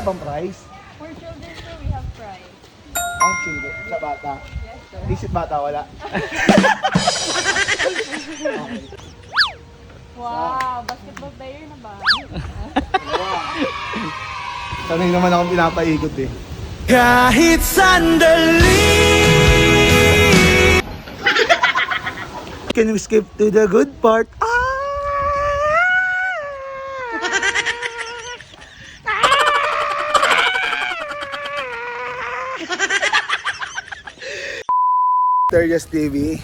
bang price? For children too, we have fries. Ah, sige. Sa bata. Yes, sir. Isip bata, wala. Wow, basketball player na ba? Sanay naman akong pinapaikot eh. Kahit sandali. Can we skip to the good part? Terjas TV.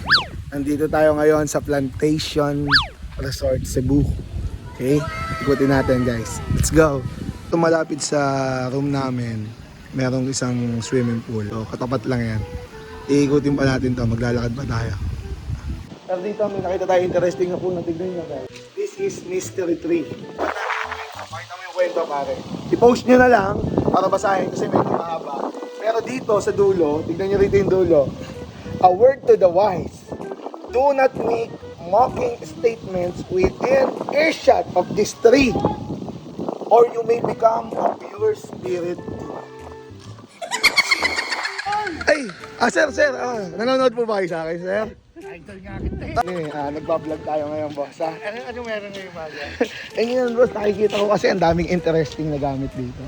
Nandito tayo ngayon sa Plantation Resort Cebu. Okay? Ikutin natin guys. Let's go! Ito malapit sa room namin. Merong isang swimming pool. So, katapat lang yan. Iikutin pa natin to. Maglalakad pa tayo. Pero dito may nakita tayo interesting na pool na tignan nyo guys. This is Mystery Tree. Pakita mo yung kwento pare. I-post nyo na lang para basahin kasi medyo mahaba. Pero dito sa dulo, tignan nyo rito yung dulo. A word to the wise. Do not make mocking statements within earshot of this tree, or you may become a pure spirit. Ay! Sir, nanonood po ba kayo sa akin, sir? Idol nga kita Nagbablog tayo ngayon, boss. Ano meron ngayon, Maga? Ngayon, boss, nakikita ko kasi ang daming interesting na gamit dito.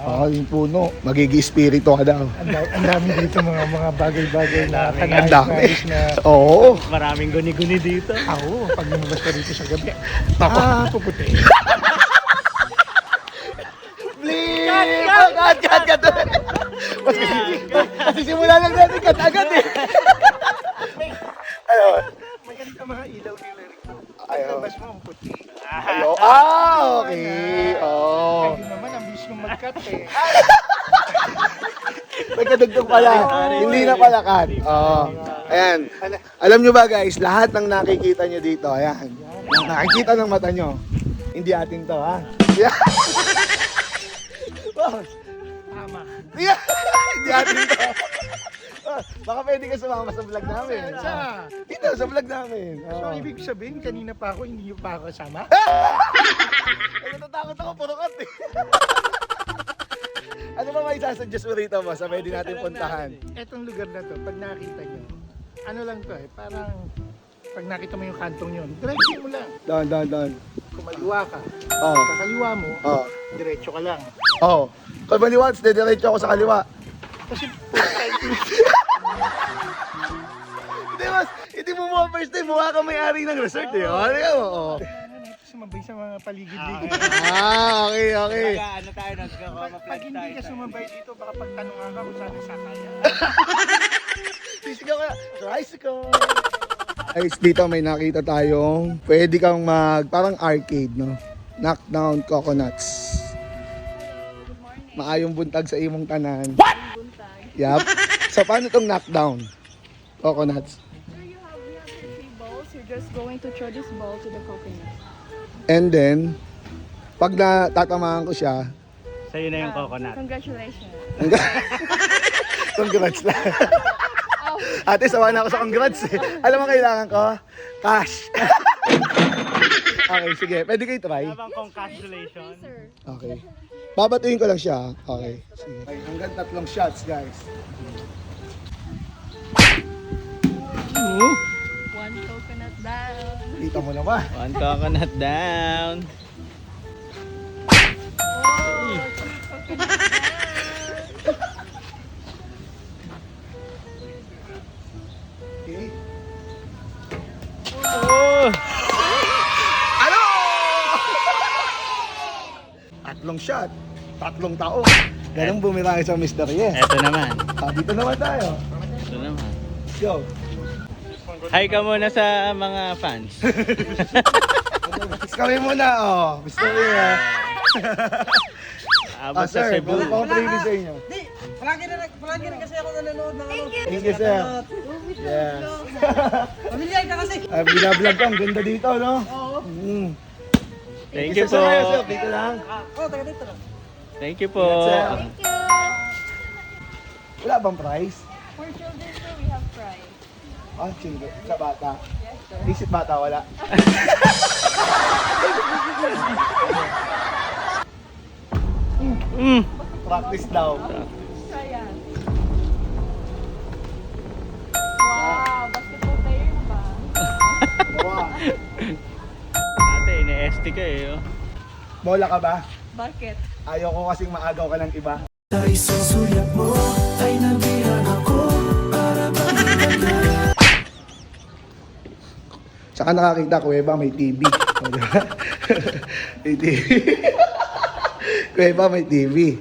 Yung puno, magiging espiritu ka daw. Ang dami dito mga bagay-bagay na Ang dami. na Oo. Maraming guni-guni dito. ako, pag lumabas ka dito sa gabi, puputi. Please! Cut! Kasi simula lang natin cut agad eh. Ano? Maganda mga ilaw nila rito. Ayaw. Labas mo ang puti. Hello? Okay. Oh. Hindi naman, ang bilis mong mag-cut eh. May kadugtog pala. Hindi na pala cut. Oh. Ayan. Alam nyo ba guys, lahat ng nakikita nyo dito, ayan. Nakikita ng mata nyo. Hindi ating to, ha? Yeah. Tama. Yeah. Hindi ating to. Baka pwede ka sumama sa vlog namin. Dito, sa vlog namin. So, ibig sabihin, kanina pa ako, hindi nyo pa ako kasama? Ay, natatakot ako, puro cut eh. Ano ba may sasuggest mo rito, boss? Sa pwede natin puntahan. Etong lugar na to, pag nakita nyo, ano lang to eh, parang pag nakita mo yung kantong yun, diretso mo lang. Doon. Kumaliwa ka. Oh. Kakaliwa mo, Oh. diretso ka lang. Oh. Kung maliwats, diretso ako sa kaliwa. Kasi puro tayo Hindi, boss. Hindi mo mo first time. Mukha ka may-ari ng resort eh. Ano ka mo? Oh. sumabay sa mga paligid-ligid. Okay. Ano tayo, Pag hindi ka sumabay dito, baka pagtanungan ka kung saan nasakaya. Sisigaw ka. Tricycle. Guys, dito may nakita tayong pwede kang parang arcade, no? Knockdown coconuts. Maayong buntag sa imong tanan. Buntag. Yup. So, paano itong knockdown coconuts? So we have here 3 balls. You're just going to throw this ball to the coconut. And then, pag natatamaan ko siya, Sa'yo na yung coconut. Congratulations. congrats lang. Oh, Ate, sawa na ako sa congrats eh. Alam mo kailangan ko? Cash. Okay, sige. Pwede kayo try? Habang congratulations. sir. Okay. Babatuin ko lang siya. Okay. Sige. Okay, hanggang 3 shots, guys. One coconut down. Dito mo na ba? One coconut down. Oh, 3 coconut down. Okay. Oh! Ano? 3 shot. 3 taon. Ganun bumira sa Mr. Yes. Eto naman. Dito naman tayo. Ito naman. Let's go. Hi ka muna sa mga fans. Let's kami muna. Oh, Mr. Yes. Abot sa Sir, Cebu. meron pa akong freebie sa inyo. Palagi rin kasi ako nanonood ng ano. Thank you, sir. Yes. Pamilyar ka kasi. Binablog ko. Ang ganda dito, no? Oo. Mm. Thank you Sir, po. sir, dito lang. Taga dito lang. Thank you po. Thank you. Wala bang price? For children too, we have fries. Ah, sige. Sa bata. Yes, sir. Isip bata, wala. Mm. Practice daw. Kaya. Wow, basketball player na ba? Wow. Ate, ina-ST ka eh. Oh. Bola ka ba? Bakit? Ayaw ko kasing maagaw ka ng iba. Saka nakakita, Kuweba, may TV. May TV. Kuweba, may TV.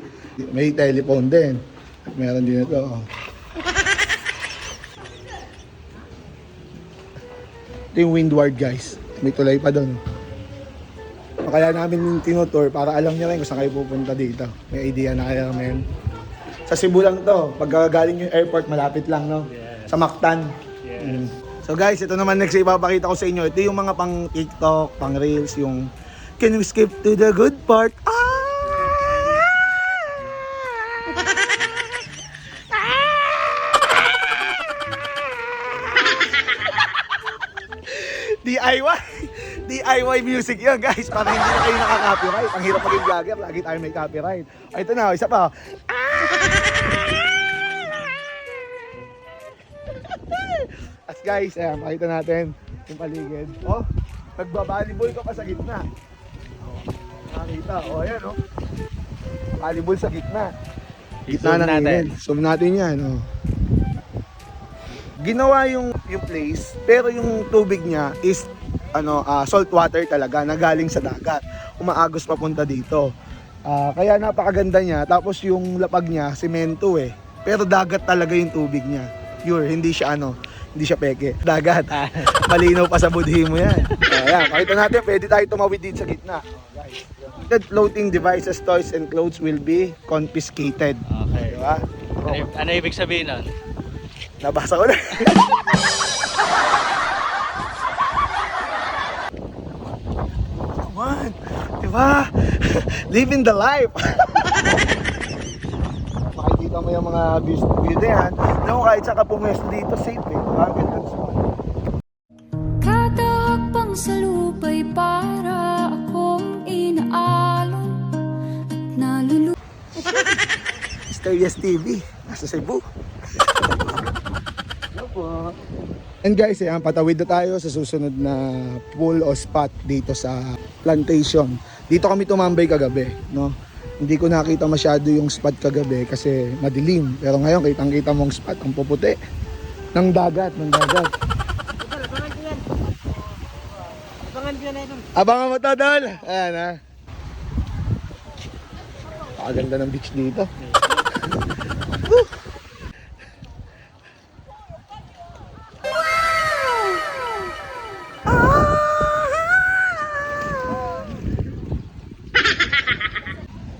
May telephone din. At meron din ito. Oh. Ito yung windward, guys. May tulay pa doon. Kaya namin tinutour para alam niyo rin kung saan kayo pupunta dito. May idea na kayo, men. Sa Cebu lang to. Pag galing yung airport, malapit lang, no? Yes. Sa Mactan. Yes. So guys, ito naman next ipapakita ko sa inyo. Ito yung mga pang TikTok, pang Reels, yung can we skip to the good part? DIY! DIY music yun guys, para hindi na kayo nakaka-copyright. Ang hirap maging vlogger, lagi tayo may copyright. Ay, ito na, isa pa. As guys, ayan, makita natin yung paligid. Oh, nagbabalibol ka pa sa gitna. Oh, nakita, oh, ayan, oh. Volleyball sa gitna. Gitna I-zoom ng natin. ilid. Zoom natin yan, oh. Ginawa yung place, pero yung tubig niya is salt water talaga na galing sa dagat. Umaagos papunta dito. Kaya napakaganda niya. Tapos yung lapag niya, semento eh. Pero dagat talaga yung tubig niya. Pure, hindi siya hindi siya peke. Dagat. Malinaw pa sa budhi mo yan. Ayan, pakita natin, pwede tayo tumawid dito sa gitna. The floating devices, toys, and clothes will be confiscated. Okay. Diba? Ano ibig sabihin nun? Nabasa ko na. Come on. Diba? Living the life. Makikita mo yung mga views na yan. No, kahit saka pumwesto dito, safe eh. Diba? Ganda sa Kada hakbang sa lupa'y para akong inaalon at nalulu. Stereos TV. Nasa Cebu. And guys, ayan, patawid na tayo sa susunod na pool o spot dito sa plantation. Dito kami tumambay kagabi, no? Hindi ko nakita masyado yung spot kagabi kasi madilim. Pero ngayon, kitang-kita mong spot, ang puputi. Ng dagat. Abangan ko yan. Abangan ko yan na ito. Abangan mo to, Dol! Ayan, ha? Pakaganda ng beach dito.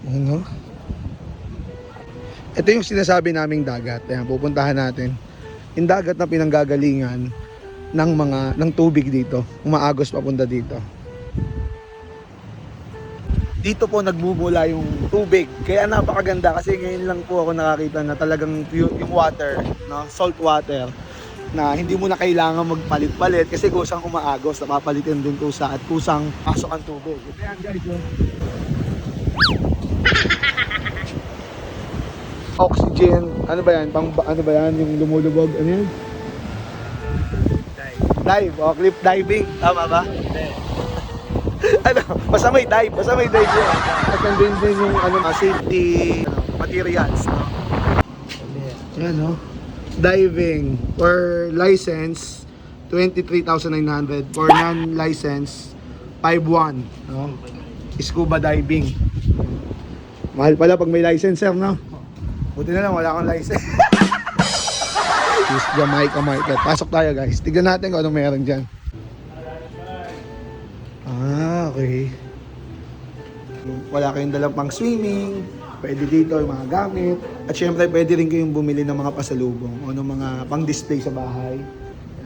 Ano? Ito yung sinasabi naming dagat. Ayan, pupuntahan natin. Yung dagat na pinanggagalingan ng tubig dito. Umaagos papunta dito. Dito po nagmumula yung tubig. Kaya napakaganda kasi ngayon lang po ako nakakita na talagang yung water, no? Salt water, na hindi mo na kailangan magpalit-palit kasi kusang umaagos, napapalitin din kusa at kusang pasok ang tubig. Ayan guys, yun. Oxygen, ano ba yan? Ano ba yan? Yung lumulubog, ano yan? Dive, o cliff diving, tama ba? Ano, basta may dive yun. At nandun din yung safety materials, no? Yan, no? Diving, for license, 23,900. For non-license, 5,100, no? Scuba diving. Mahal pala pag may license, sir, no? Buti na lang, wala akong license. East Jamaica Market. Pasok tayo, guys. Tignan natin kung anong meron dyan. Okay. Wala kayong dalang pang swimming. Pwede dito yung mga gamit. At syempre, pwede rin kayong bumili ng mga pasalubong o ng mga pang-display sa bahay.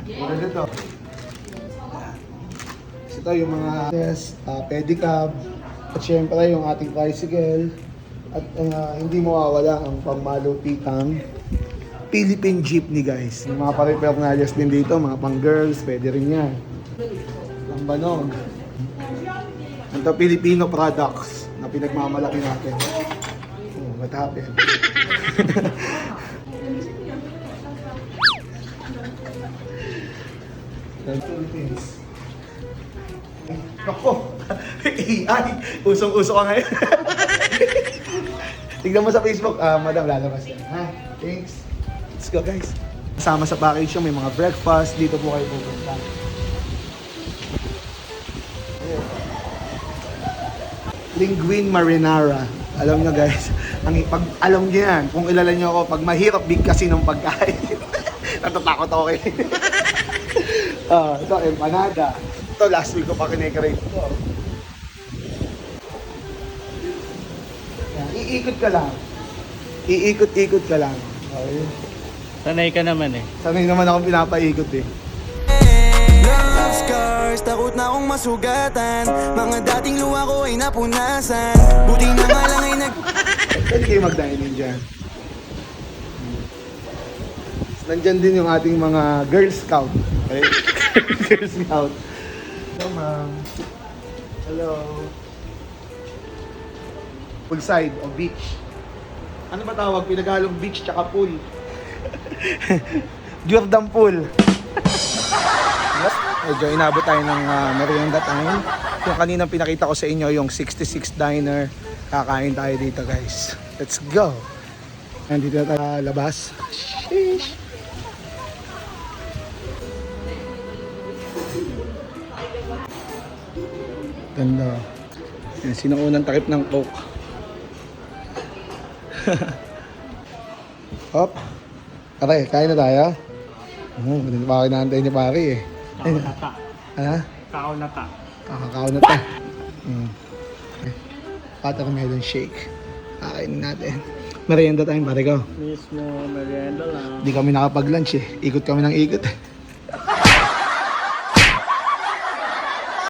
Maganda to. Ito yung mga pedicab. At syempre, yung ating tricycle. At hindi mawawala ang pangmalupitang Philippine jeepney, guys. Yung mga pare-pernalias din dito, mga pang-girls, pwede rin yan. Ang banog. Ito, Filipino products na pinagmamalaki natin. What happened? Philippines. Ako, AI, usong-uso ka ngayon. Tignan mo sa Facebook, madam, lalabas yan. Ha? Thanks. Let's go guys. Kasama sa package yung may mga breakfast. Dito po kayo pupunta. Linguine marinara. Alam nyo guys, pag alam nyo yan, kung ilala nyo ako, pag mahirap big kasi ng pagkain. Natatakot ako kayo. Ito, empanada. Ito, last week ko pa kinikrate ito. Yan, iikot ka lang. Iikot-ikot ka lang. Okay. Sanay ka naman eh. Sanay naman akong pinapaikot eh. Love scars, takot na akong masugatan. Mga dating luha ko ay napunasan. Buti na nga lang ay Pwede kayo mag-dine-in dyan. Nandyan din yung ating mga Girl Scout. Okay? Girl Scout. Hello, ma'am. Hello. Poolside o beach. Ano ba tawag? Pinaghalong beach tsaka pool. Jordan Pool. Medyo inabot tayo ng merienda time. Yung kaninang pinakita ko sa inyo, yung 66 Diner. Kakain tayo dito guys. Let's go! Nandito na tayo labas. Sheesh! Ganda. Yan, sinuunang takip ng Coke. Hop! Aray, kain na tayo? Ganun pa kinahantay ni pare eh. Kaunata. Ano? Kaunata. Kakakaon na tayo. Watermelon shake. Kakainin natin. Merienda time pare ko. Mismo, merienda lang. Hindi kami nakapag-lunch eh. Ikot kami ng ikot eh.